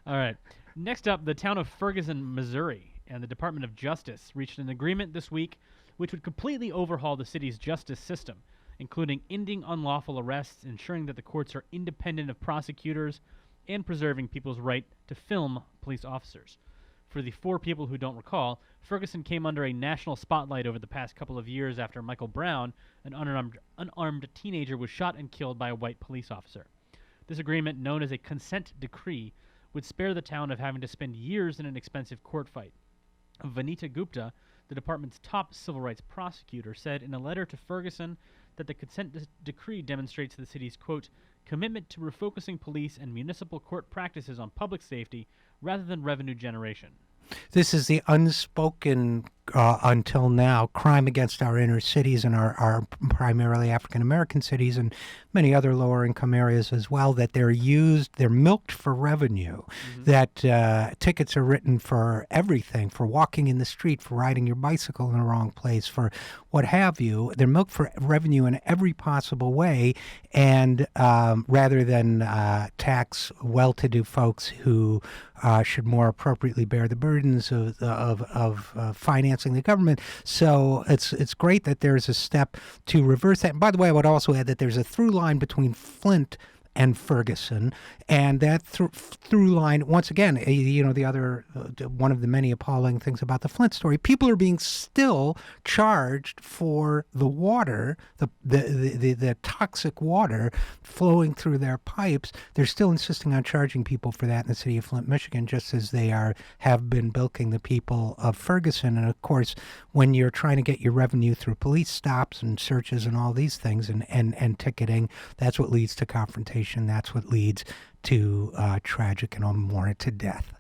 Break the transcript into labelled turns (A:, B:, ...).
A: All right. Next up, the town of Ferguson, Missouri, and the Department of Justice reached an agreement this week which would completely overhaul the city's justice system, including ending unlawful arrests, ensuring that the courts are independent of prosecutors, and preserving people's right to film police officers. For the four people who don't recall, Ferguson came under a national spotlight over the past couple of years after Michael Brown, an unarmed teenager, was shot and killed by a white police officer. This agreement, known as a consent decree, would spare the town of having to spend years in an expensive court fight. Vanita Gupta, the department's top civil rights prosecutor, said in a letter to Ferguson that the consent decree demonstrates the city's, quote, commitment to refocusing police and municipal court practices on public safety rather than revenue generation.
B: This is the unspoken, until now, crime against our inner cities and our primarily African-American cities and many other lower-income areas as well, that they're milked for revenue, that tickets are written for everything, for walking in the street, for riding your bicycle in the wrong place, for what have you. They're milked for revenue in every possible way, and rather than tax well-to-do folks who should more appropriately bear the burdens of financing the government. So it's great that there's a step to reverse that. And by the way, I would also add that there's a through line between Flint and Ferguson, and that through line, once again, the other one of the many appalling things about the Flint story, people are being still charged for the water, the toxic water flowing through their pipes. They're still insisting on charging people for that in the city of Flint, Michigan, just as they have been bilking the people of Ferguson. And of course, when you're trying to get your revenue through police stops and searches and all these things and ticketing, that's what leads to confrontation. That's what leads to tragic and unwarranted death.